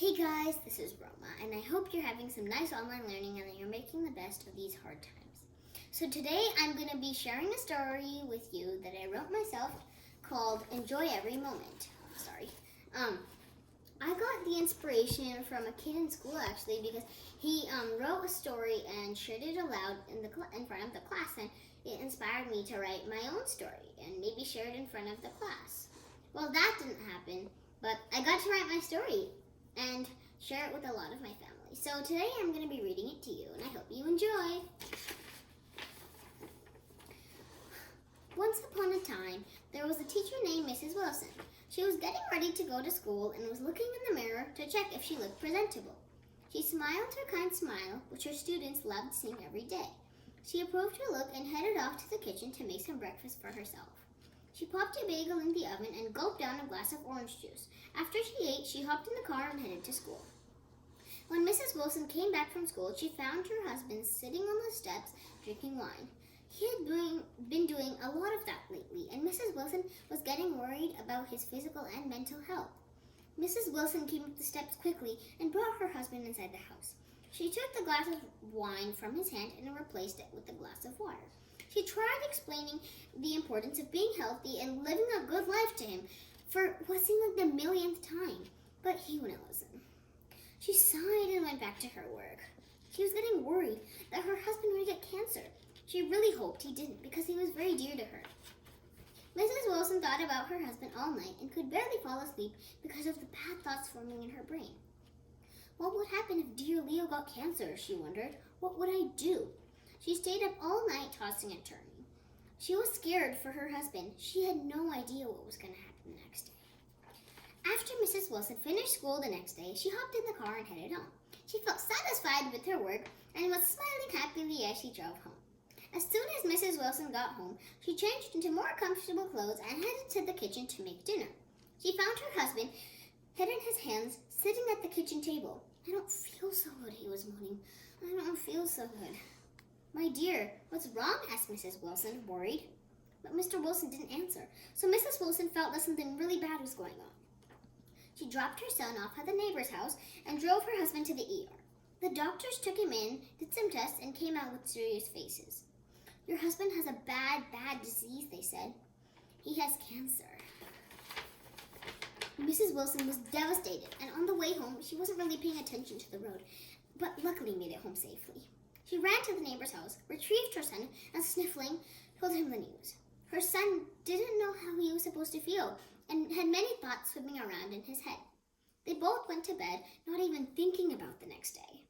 Hey guys, this is Roma, and I hope you're having some nice online learning and that you're making the best of these hard times. So today I'm going to be sharing a story with you that I wrote myself called Enjoy Every Moment. I got the inspiration from a kid in school actually because he wrote a story and shared it aloud in front of the class, and it inspired me to write my own story and maybe share it in front of the class. Well, that didn't happen, but I got to write my story and share it with a lot of my family. So today I'm going to be reading it to you, and I hope you enjoy. Once upon a time, there was a teacher named Mrs. Wilson. She was getting ready to go to school and was looking in the mirror to check if she looked presentable. She smiled her kind smile, which her students loved seeing every day. She approved her look and headed off to the kitchen to make some breakfast for herself. She popped a bagel in the oven and gulped down a glass of orange juice. After she ate, she hopped in the car and headed to school. When Mrs. Wilson came back from school, she found her husband sitting on the steps drinking wine. He had been doing a lot of that lately, and Mrs. Wilson was getting worried about his physical and mental health. Mrs. Wilson came up the steps quickly and brought her husband inside the house. She took the glass of wine from his hand and replaced it with a glass of water. She tried explaining the importance of being healthy and living a good life to him for what seemed like the millionth time, but he wouldn't listen. She sighed and went back to her work. She was getting worried that her husband would get cancer. She really hoped he didn't because he was very dear to her. Mrs. Wilson thought about her husband all night and could barely fall asleep because of the bad thoughts forming in her brain. What would happen if dear Leo got cancer, she wondered. What would I do? She stayed up all night tossing and turning. She was scared for her husband. She had no idea what was going to happen the next day. After Mrs. Wilson finished school the next day, she hopped in the car and headed home. She felt satisfied with her work and was smiling happily as she drove home. As soon as Mrs. Wilson got home, she changed into more comfortable clothes and headed to the kitchen to make dinner. She found her husband, head in his hands, sitting at the kitchen table. "I don't feel so good," he was moaning. "I don't feel so good." "My dear, what's wrong?" asked Mrs. Wilson, worried. But Mr. Wilson didn't answer, so Mrs. Wilson felt that something really bad was going on. She dropped her son off at the neighbor's house and drove her husband to the ER. The doctors took him in, did some tests, and came out with serious faces. "Your husband has a bad disease," they said. "He has cancer." Mrs. Wilson was devastated, and on the way home, she wasn't really paying attention to the road, but luckily made it home safely. She ran to the neighbor's house, retrieved her son, and sniffling, told him the news. Her son didn't know how he was supposed to feel and had many thoughts swimming around in his head. They both went to bed, not even thinking about the next day.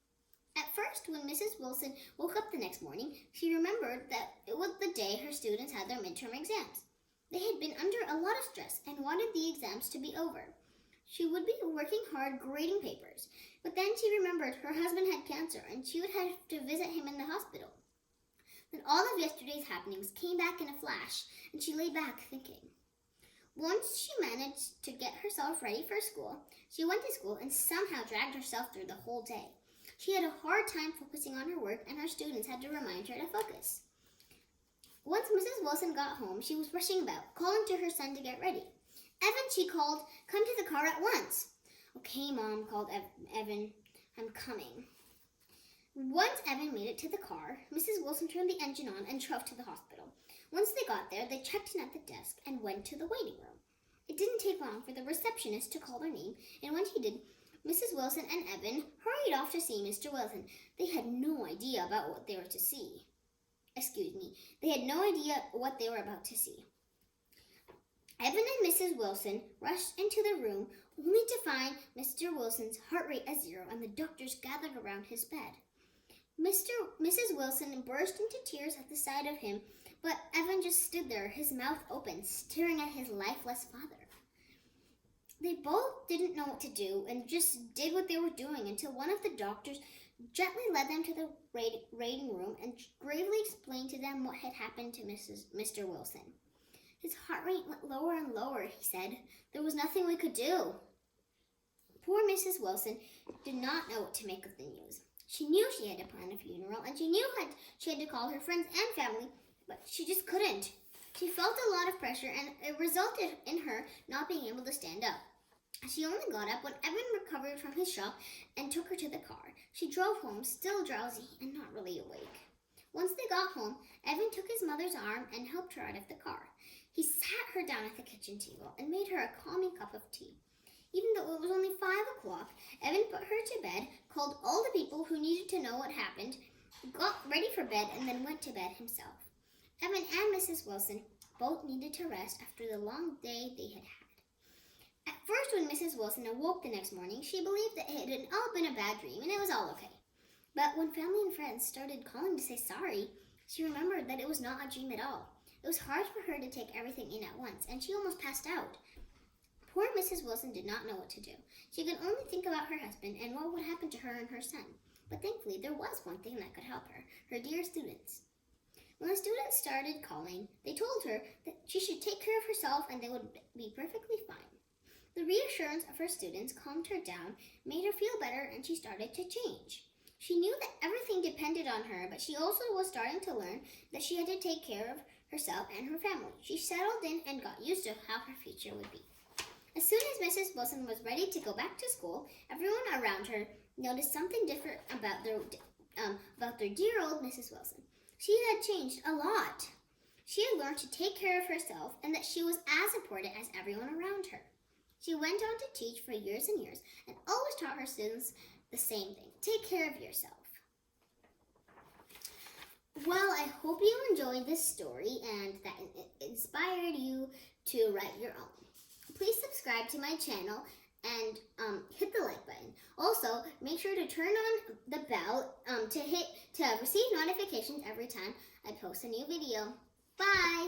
At first, when Mrs. Wilson woke up the next morning, she remembered that it was the day her students had their midterm exams. They had been under a lot of stress and wanted the exams to be over. She would be working hard grading papers, but then she remembered her husband had cancer and she would have to visit him in the hospital. Then all of yesterday's happenings came back in a flash, and she lay back thinking. Once she managed to get herself ready for school, she went to school and somehow dragged herself through the whole day. She had a hard time focusing on her work, and her students had to remind her to focus. Once Mrs. Wilson got home, she was rushing about, calling to her son to get ready. "Evan," she called, "come to the car at once." "Okay, Mom," called Evan. "I'm coming." Once Evan made it to the car, Mrs. Wilson turned the engine on and drove to the hospital. Once they got there, they checked in at the desk and went to the waiting room. It didn't take long for the receptionist to call their name, and when she did, Mrs. Wilson and Evan hurried off to see Mr. Wilson. They had no idea about what they were to see. They had no idea what they were about to see. Evan and Mrs. Wilson rushed into the room, only to find Mr. Wilson's heart rate at 0 and the doctors gathered around his bed. Mrs. Wilson burst into tears at the sight of him, but Evan just stood there, his mouth open, staring at his lifeless father. They both didn't know what to do and just did what they were doing until one of the doctors gently led them to the waiting room and gravely explained to them what had happened to Mr. Wilson. "His heart rate went lower and lower," he said. "There was nothing we could do." Poor Mrs. Wilson did not know what to make of the news. She knew she had to plan a funeral, and she knew she had to call her friends and family, but she just couldn't. She felt a lot of pressure, and it resulted in her not being able to stand up. She only got up when Evan recovered from his shock and took her to the car. She drove home, still drowsy and not really awake. Once they got home, Evan took his mother's arm and helped her out of the car. He sat her down at the kitchen table and made her a calming cup of tea. Even though it was only 5 o'clock, Evan put her to bed, called all the people who needed to know what happened, got ready for bed, and then went to bed himself. Evan and Mrs. Wilson both needed to rest after the long day they had had. At first, when Mrs. Wilson awoke the next morning, she believed that it had all been a bad dream and it was all okay. But when family and friends started calling to say sorry, she remembered that it was not a dream at all. It was hard for her to take everything in at once, and she almost passed out. Poor Mrs. Wilson did not know what to do. She could only think about her husband and what would happen to her and her son. But thankfully, there was one thing that could help her dear students. When the students started calling, they told her that she should take care of herself and they would be perfectly fine. The reassurance of her students calmed her down, made her feel better, and she started to change. She knew that everything depended on her, but she also was starting to learn that she had to take care of herself and her family. She settled in and got used to how her future would be. As soon as Mrs. Wilson was ready to go back to school, everyone around her noticed something different about their dear old Mrs. Wilson. She had changed a lot. She had learned to take care of herself and that she was as important as everyone around her. She went on to teach for years and years and always taught her students the same thing: take care of yourself. Well, I hope you enjoyed this story and that it inspired you to write your own. Please subscribe to my channel and hit the like button. Also, make sure to turn on the bell to receive notifications every time I post a new video. Bye!